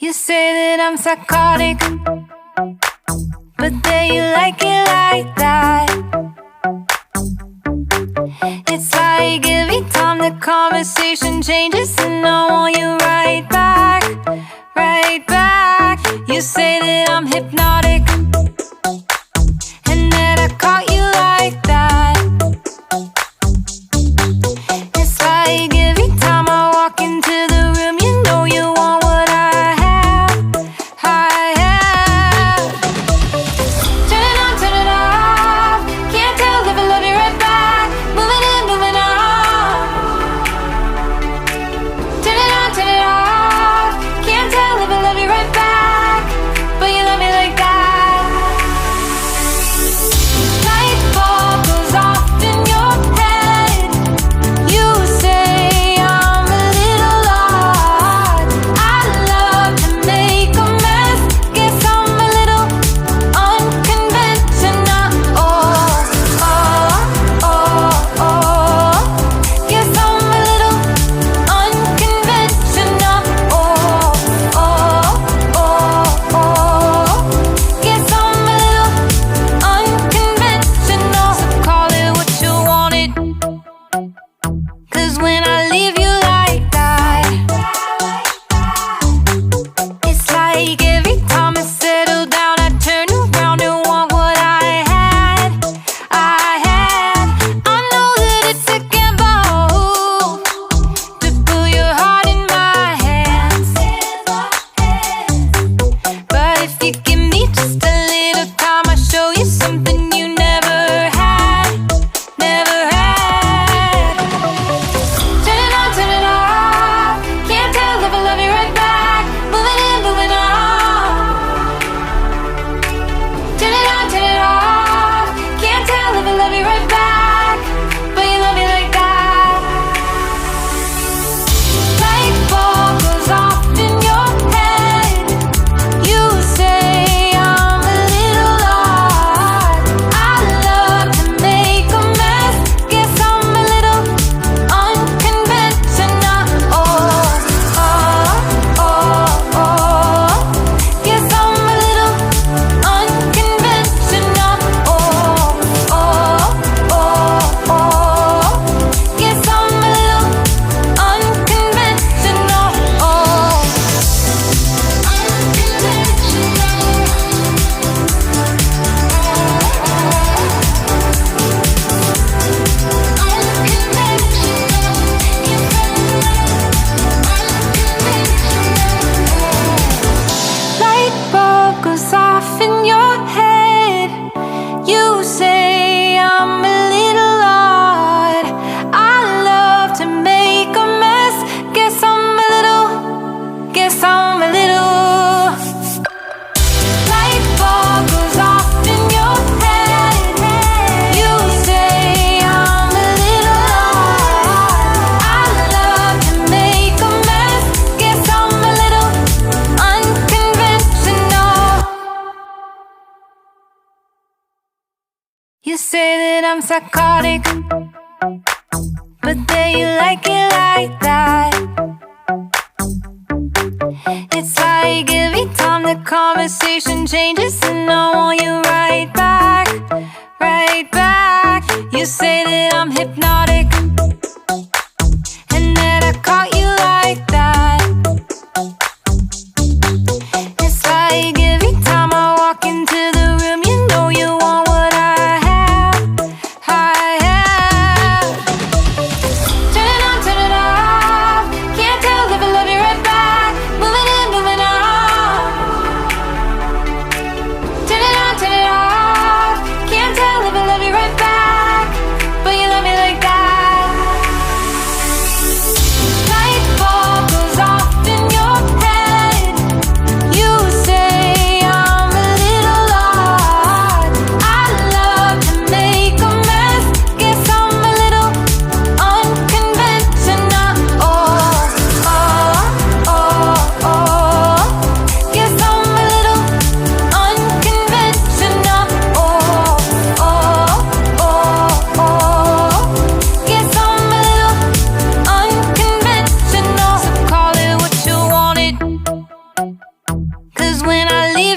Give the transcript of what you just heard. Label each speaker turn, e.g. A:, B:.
A: You say that I'm psychotic, but then you like it like that. It's like every time the conversation changes, and I want you right back, right back. You say that I'm hypnotic, and that I caught you like that. It's like every time I walk into the room, you know you want what I have, I have. Turn it on, turn it off. Can't tell if I love you right back. Moving in, moving on. Turn it on, turn it off. Can't tell if I love you right back, but you love me like that. Light bulb goes off in your head. You say I'm a little odd. I love to make a mess. Guess I'm a little unconventional. Oh, oh, oh, oh. Guess I'm a little unconventional. Oh, oh, oh, oh. Guess I'm a little unconventional. So call it what you wanted, 'cause when I leave you like that, it's like every time I settle down, I turn around and want what I had, I had. I know that it's a gamble to put your heart in my hands, but if you give me just a little time, I'll show you something you never had, never had. Turn it on, turn it off. Can't tell if I love you right back. Moving in, moving on. Turn it on, turn it off. Can't tell if I love you right back, but you love me like that. Light bulb goes off in your head. You say I'm a little odd. I love to make a mess. Guess I'm a little unconventional. Oh, oh, oh, oh. Guess I'm a little unconventional. Oh, oh, oh, oh. Guess I'm a little unconventional. Oh, light bulb goes off in your head. You say I'm a little odd. I love to make a mess. Guess I'm a little, guess I'm a little. Light bulb goes off in your head. You say I'm a little odd. I love to make a mess. Guess I'm a little unconventional. You say that I'm psychotic, but then you like it like that. It's like every time the conversation changes, and I want you right back, right back. You say that I'm hypnotic, and that I caught you like that. It's like every time I walk into the room, you know you want what I have, I have. Turn it on, turn it off. Can't tell if I love you right back. Moving in, moving on. Turn it on, turn it off. Can't tell if I love you right back, when I leave